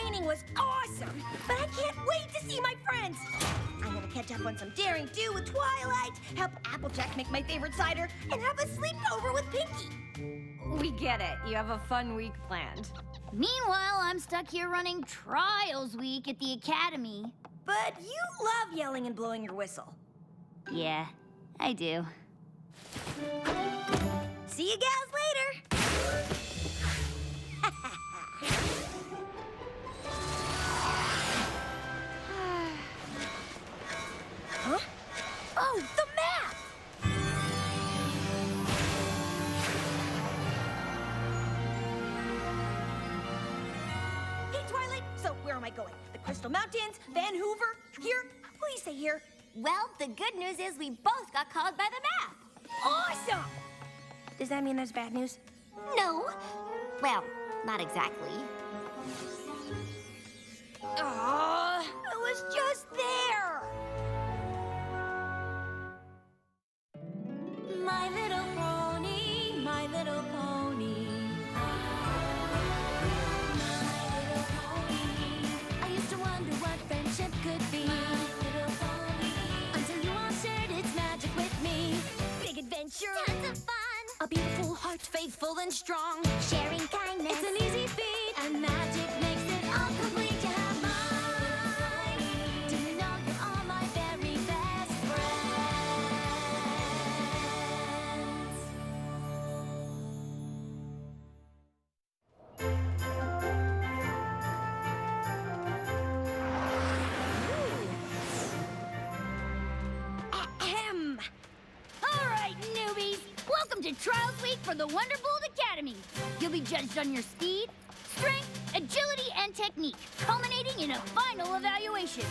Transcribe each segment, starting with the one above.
training was awesome, but I can't wait to see my friends. I'm gonna catch up on some Daring Do with Twilight, help Applejack make my favorite cider, and have a sleepover with Pinky. We get it. You have a fun week planned. Meanwhile, I'm stuck here running Trials Week at the Academy. But you love yelling and blowing your whistle. Yeah, I do. See you gals later. Huh? Oh, the map! Hey, Twilight, so where am I going? The Crystal Mountains, Van Hoover, here? Please say here. Well, the good news is we both got called by the map. Awesome! Does that mean there's bad news? No. Well, not exactly. Aw, I was just there! My little pony, my little pony. My little pony. I used to wonder what friendship could be. My little pony. Until you all shared its magic with me. Big adventure! Tons of fun. A beautiful heart, faithful and strong. Sharing kindness. It's an easy feat, and magic makes it all complete. You have mine. Do you know you're all my very best friends? Ahem! All right, newbies. Welcome to Trials Week for the Wonderbolt Academy. You'll be judged on your speed, strength, agility, and technique, culminating in a final evaluation.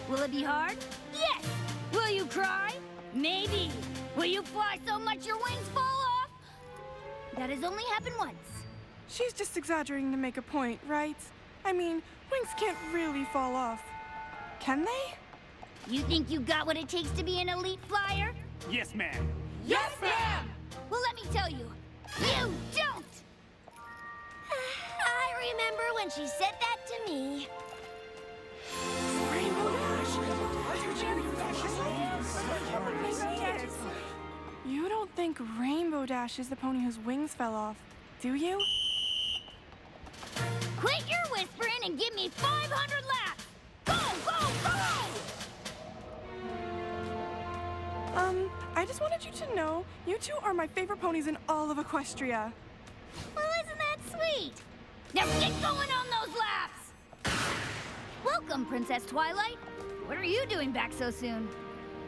Will it be hard? Yes. Will you cry? Maybe. Will you fly so much your wings fall off? That has only happened once. She's just exaggerating to make a point, right? I mean, wings can't really fall off. Can they? You think you got what it takes to be an elite flyer? Yes, ma'am. Yes, ma'am! Well, let me tell you, you don't! I remember when she said that to me. You don't think Rainbow Dash is the pony whose wings fell off, do you? Quit your whispering and give me 500 laps! Go, go, go! I just wanted you to know, you two are my favorite ponies in all of Equestria. Well, isn't that sweet? Now get going on those laps! Welcome, Princess Twilight. What are you doing back so soon?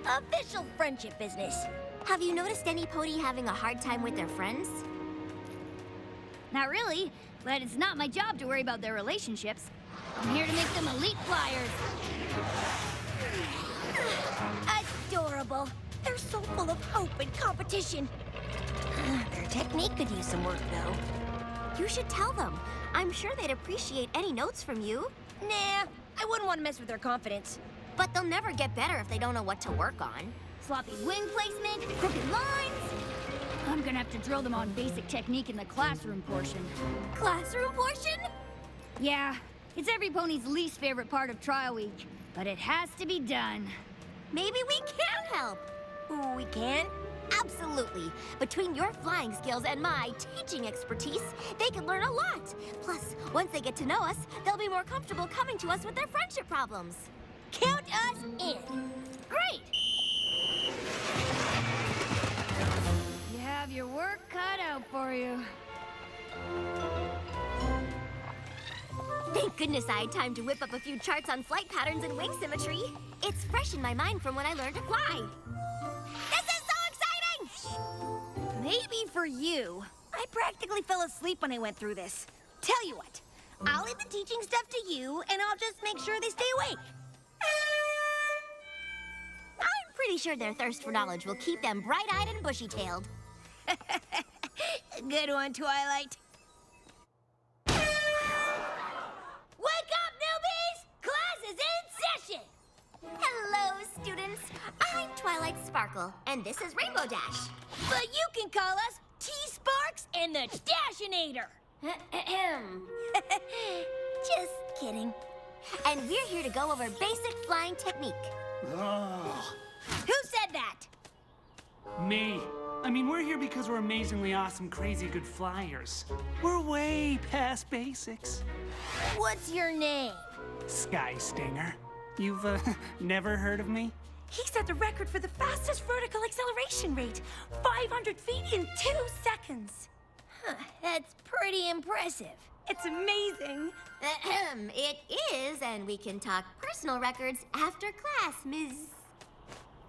Official friendship business. Have you noticed any pony having a hard time with their friends? Not really, but it's not my job to worry about their relationships. I'm here to make them elite flyers. Adorable. They're so full of hope and competition. Their technique could use some work, though. You should tell them. I'm sure they'd appreciate any notes from you. Nah, I wouldn't want to mess with their confidence. But they'll never get better if they don't know what to work on. Sloppy wing placement, crooked lines. I'm gonna have to drill them on basic technique in the classroom portion. Classroom portion? Yeah, it's every pony's least favorite part of Trial Week, but it has to be done. Maybe we can help. Ooh, we can? Absolutely. Between your flying skills and my teaching expertise, they can learn a lot. Plus, once they get to know us, they'll be more comfortable coming to us with their friendship problems. Count us in. Great! You have your work cut out for you. Thank goodness I had time to whip up a few charts on flight patterns and wing symmetry. It's fresh in my mind from when I learned to fly. This is so exciting! Maybe for you. I practically fell asleep when I went through this. Tell you what, I'll leave the teaching stuff to you, and I'll just make sure they stay awake. I'm pretty sure their thirst for knowledge will keep them bright-eyed and bushy-tailed. Good one, Twilight. Wake up, newbies! Class is in session! Hello, students. I'm Twilight Sparkle, and this is Rainbow Dash. But you can call us T-Sparks and the Dashinator. Ahem. Just kidding. And we're here to go over basic flying technique. Oh, Who said that? me. I mean, we're here because we're amazingly awesome, crazy good flyers. We're way past basics. What's your name? Sky Stinger. You've never heard of me? He set the record for the fastest vertical acceleration rate, 500 feet in 2 seconds. Huh, that's pretty impressive. It's amazing. Ahem, it is, and we can talk personal records after class, Ms.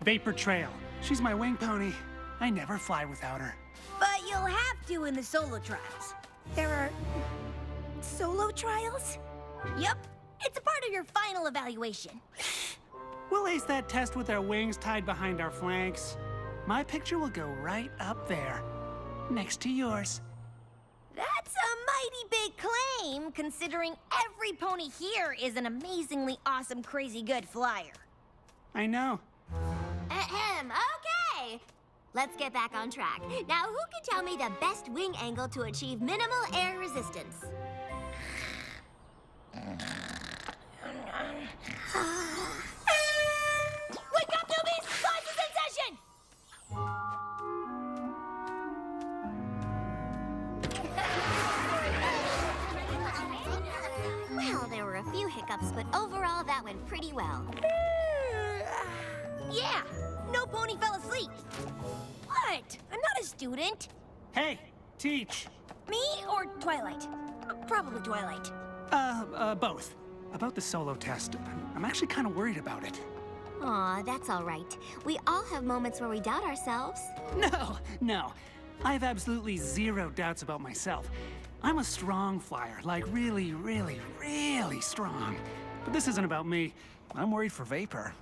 Vapor Trail. She's my wing pony. I never fly without her. But you'll have to in the solo trials. There are solo trials? Yep, it's a part of your final evaluation. We'll ace that test with our wings tied behind our flanks. My picture will go right up there, next to yours. That's a mighty big claim, considering every pony here is an amazingly awesome, crazy good flyer. I know. Ahem, okay. Let's get back on track. Now, who can tell me the best wing angle to achieve minimal air resistance? Wake up, newbies! Class is in session! Well, there were a few hiccups, but overall, that went pretty well. Yeah, no pony fell asleep. What? I'm not a student. Hey, teach. Me or Twilight? Probably Twilight. Both. About the solo test, I'm actually kind of worried about it. Aw, that's all right. We all have moments where we doubt ourselves. No. I have absolutely zero doubts about myself. I'm a strong flyer, like really, really, really strong. But this isn't about me. I'm worried for Vapor.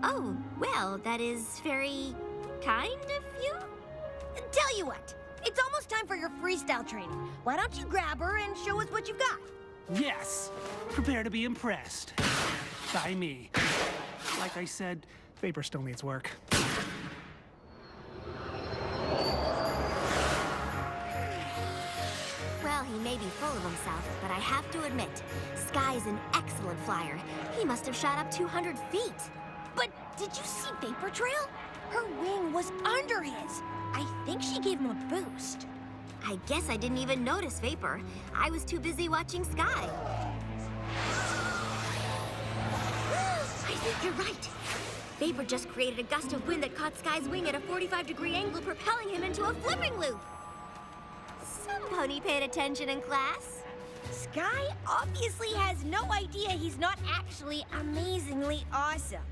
Oh, well, that is very kind of you. Tell you what, it's almost time for your freestyle training. Why don't you grab her and show us what you've got? Yes! Prepare to be impressed. By me. Like I said, Vapor still needs work. Well, he may be full of himself, but I have to admit, Sky's an excellent flyer. He must have shot up 200 feet. But did you see Vapor Trail? Her wing was under his. I think she gave him a boost. I guess I didn't even notice Vapor. I was too busy watching Sky. I think you're right. Vapor just created a gust of wind that caught Sky's wing at a 45-degree angle, propelling him into a flipping loop. Some pony paid attention in class. Sky obviously has no idea he's not actually amazingly awesome.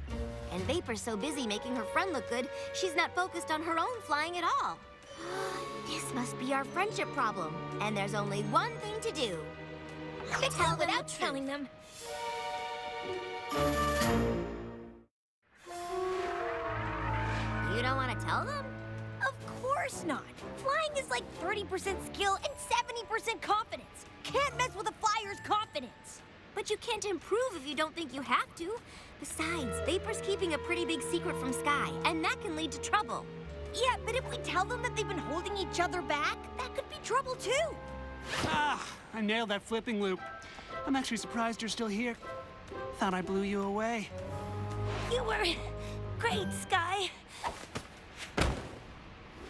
And Vapor's so busy making her friend look good, she's not focused on her own flying at all. This must be our friendship problem, and there's only one thing to do. Tell without telling them. You don't want to tell them? Of course not. Flying is like 30% skill and 70% confidence. Can't mess with a flyer's confidence. But you can't improve if you don't think you have to. Besides, Vapor's keeping a pretty big secret from Sky, and that can lead to trouble. Yeah, but if we tell them that they've been holding each other back, that could be trouble too. Ah, I nailed that flipping loop. I'm actually surprised you're still here. Thought I blew you away. You were great, Sky.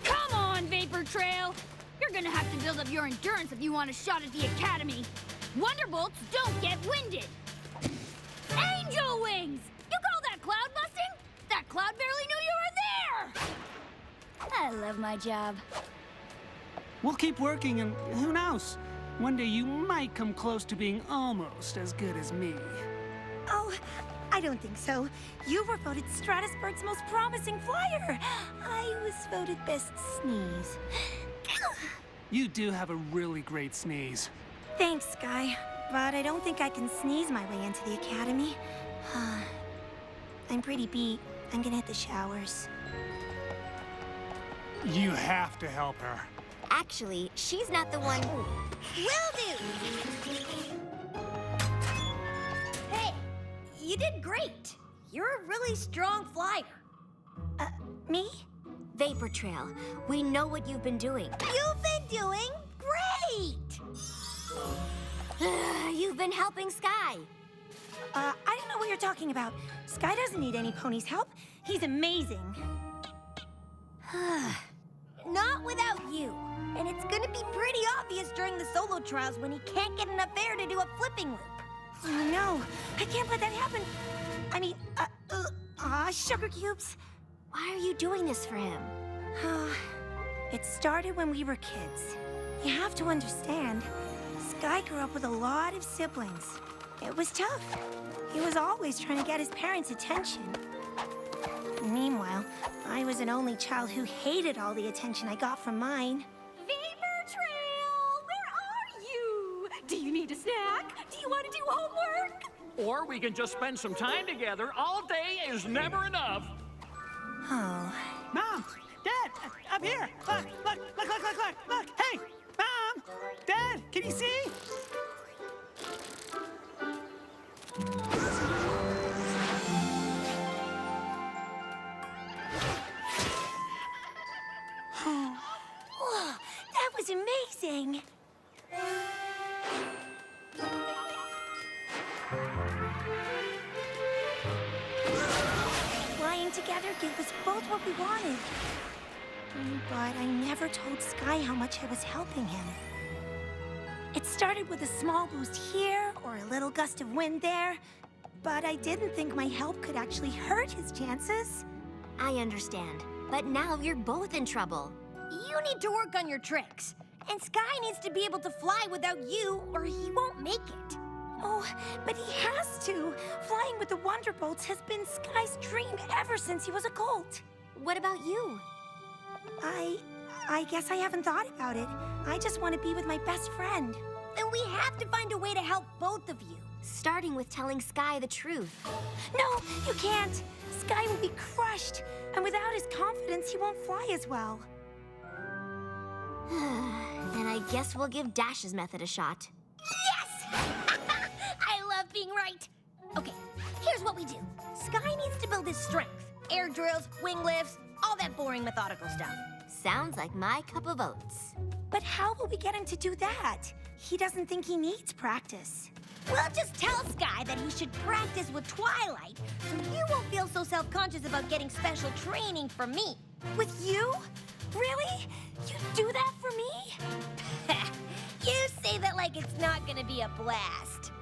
Come on, Vapor Trail! You're gonna have to build up your endurance if you want a shot at the Academy. Wonderbolts don't get winded. Angel Wings! You call that cloud busting? That cloud barely knew you were there! I love my job. We'll keep working, and who knows? One day you might come close to being almost as good as me. Oh, I don't think so. You were voted Stratusburg's most promising flyer. I was voted best sneeze. You do have a really great sneeze. Thanks, Sky. But I don't think I can sneeze my way into the academy. I'm pretty beat. I'm gonna hit the showers. You have to help her. Actually, she's not the one. Will do! Hey, you did great. You're a really strong flyer. Me? Vapor Trail, we know what you've been doing. You've been doing great! You've been helping Sky. I don't know what you're talking about. Sky doesn't need any pony's help. He's amazing. Not without you. And it's gonna be pretty obvious during the solo trials when he can't get enough air to do a flipping loop. Oh, no. I can't let that happen. I mean, sugar cubes. Why are you doing this for him? It started when we were kids. You have to understand, Sky grew up with a lot of siblings. It was tough. He was always trying to get his parents' attention. Meanwhile, I was an only child who hated all the attention I got from mine. Vapor Trail, where are you? Do you need a snack? Do you want to do homework? Or we can just spend some time together. All day is never enough. Oh. Mom! Dad! Up here! Look! Hey! Mom! Dad! Can you see? Whoa, that was amazing! Flying together gave us both what we wanted. But I never told Sky how much I was helping him. It started with a small boost here, or a little gust of wind there, but I didn't think my help could actually hurt his chances. I understand. But now you're both in trouble. You need to work on your tricks. And Sky needs to be able to fly without you, or he won't make it. Oh, but he has to. Flying with the Wonderbolts has been Sky's dream ever since he was a colt. What about you? I guess I haven't thought about it. I just want to be with my best friend. Then we have to find a way to help both of you. Starting with telling Sky the truth. No, you can't. Sky will be crushed, and without his confidence, he won't fly as well. Then I guess we'll give Dash's method a shot. Yes! I love being right. Okay, here's what we do. Sky needs to build his strength. Air drills, wing lifts, all that boring methodical stuff. Sounds like my cup of oats. But how will we get him to do that? He doesn't think he needs practice. Well, just tell Sky that he should practice with Twilight, so you won't feel so self-conscious about getting special training from me. With you? Really? You do that for me? You say that like it's not gonna be a blast.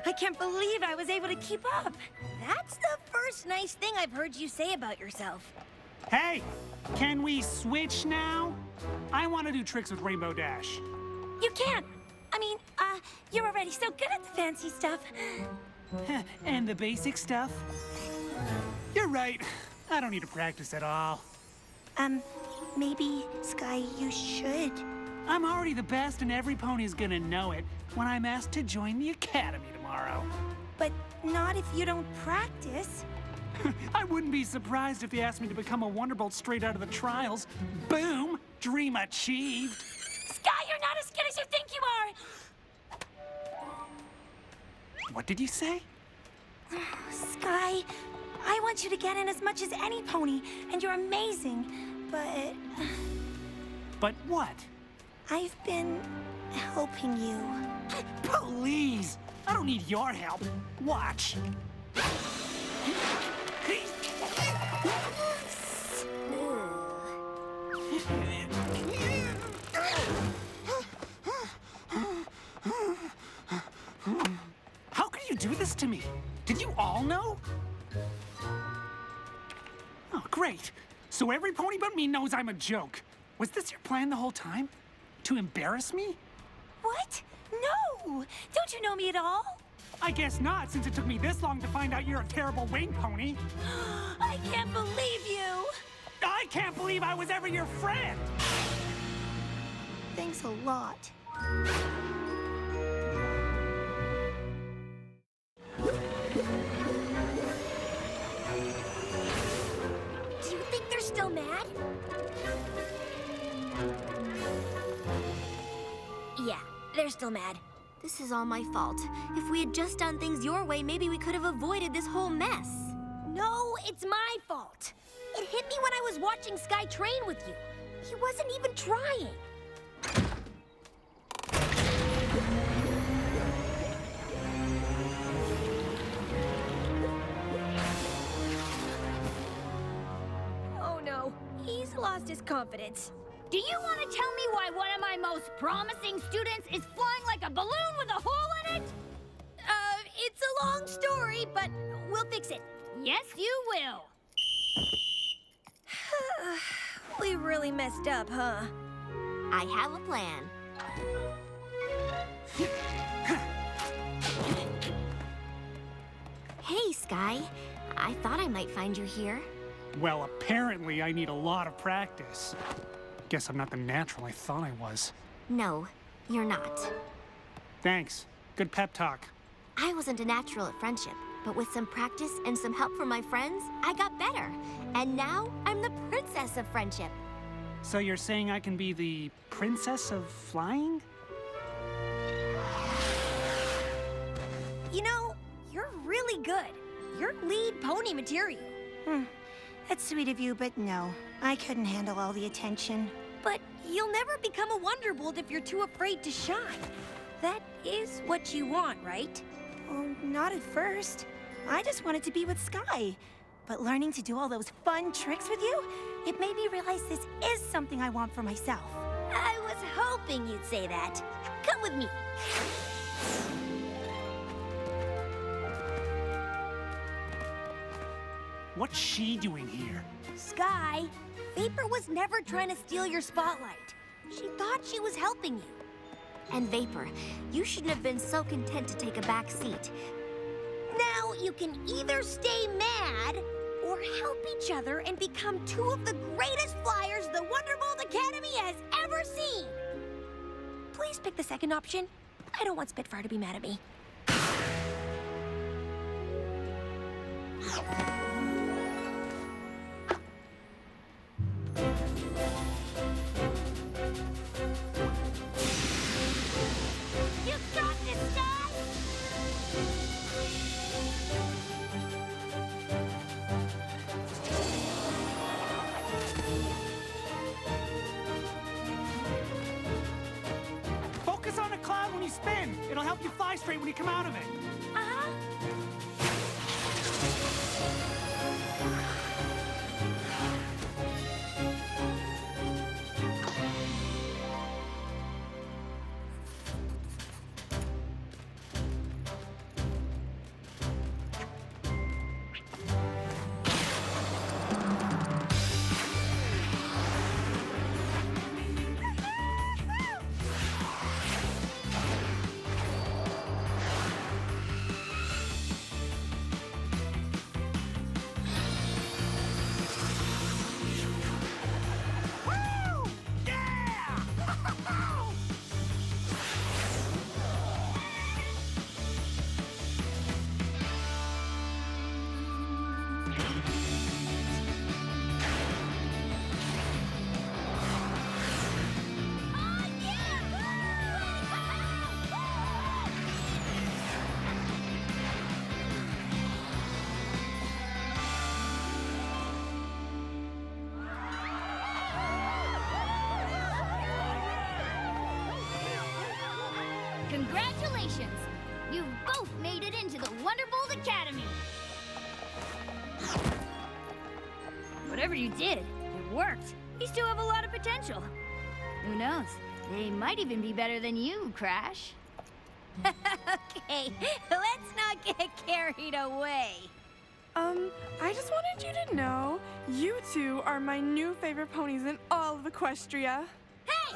I can't believe I was able to keep up. That's the first nice thing I've heard you say about yourself. Hey, can we switch now? I want to do tricks with Rainbow Dash. You can't. I mean, you're already so good at the fancy stuff. And the basic stuff? You're right. I don't need to practice at all. Maybe, Sky, you should. I'm already the best, and every pony's gonna know it when I'm asked to join the academy tomorrow. But not if you don't practice. I wouldn't be surprised if they asked me to become a Wonderbolt straight out of the trials. Boom! Dream achieved. Sky, you're not as good as you think you are! What did you say? Sky, I want you to get in as much as any pony, and you're amazing, but... But what? I've been helping you. Please! I don't need your help. Watch. How could you do this to me? Did you all know? Oh, great. So every pony but me knows I'm a joke. Was this your plan the whole time? To embarrass me? What? No! Don't you know me at all? I guess not, since it took me this long to find out you're a terrible wing pony. I can't believe you! I can't believe I was ever your friend! Thanks a lot. Do you think they're still mad? Yeah, they're still mad. This is all my fault. If we had just done things your way, maybe we could have avoided this whole mess. No, it's my fault. It hit me when I was watching Sky train with you. He wasn't even trying. Oh no, he's lost his confidence. Do you want to tell me why one of my most promising students is flying like a balloon with a hole in it? It's a long story, but we'll fix it. Yes, you will. We really messed up, huh? I have a plan. Hey, Sky. I thought I might find you here. Well, apparently I need a lot of practice. Guess I'm not the natural I thought I was. No, you're not. Thanks. Good pep talk. I wasn't a natural at friendship, but with some practice and some help from my friends, I got better. And now I'm the princess of friendship. So you're saying I can be the princess of flying? You know, you're really good. You're lead pony material. That's sweet of you, but no. I couldn't handle all the attention. But you'll never become a Wonderbolt if you're too afraid to shine. That is what you want, right? Well, not at first. I just wanted to be with Sky. But learning to do all those fun tricks with you, it made me realize this is something I want for myself. I was hoping you'd say that. Come with me. What's she doing here? Sky, Vapor was never trying to steal your spotlight. She thought she was helping you. And Vapor, you shouldn't have been so content to take a back seat. Now you can either stay mad or help each other and become two of the greatest flyers the Wonderbolt Academy has ever seen. Please pick the second option. I don't want Spitfire to be mad at me. You got this, Sky! Focus on a cloud when you spin. It'll help you fly straight when you come out of it. Congratulations! You've both made it into the Wonderbolt Academy. Whatever you did, it worked. You still have a lot of potential. Who knows? They might even be better than you, Crash. Okay, let's not get carried away. I just wanted you to know, you two are my new favorite ponies in all of Equestria. Hey!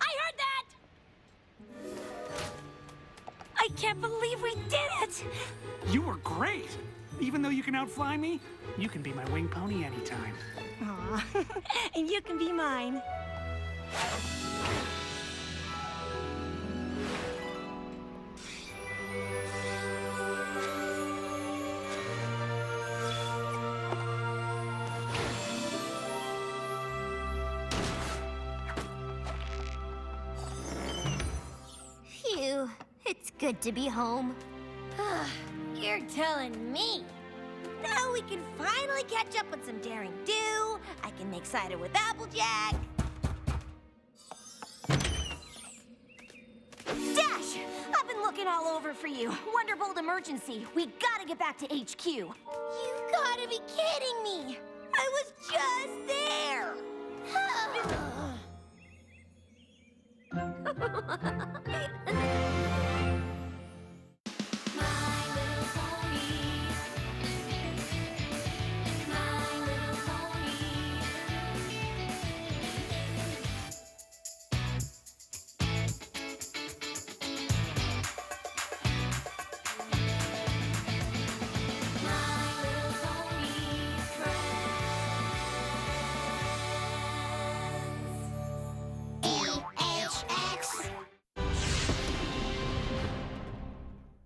I heard that! I can't believe we did it! You were great! Even though you can outfly me, you can be my wing pony anytime. Aw, and you can be mine. Phew, it's good to be home. You're telling me. Now we can finally catch up with some daring do. I can make cider with Applejack. Dash! I've been looking all over for you. Wonderbolt emergency. We gotta get back to HQ. You gotta be kidding me. I was just there.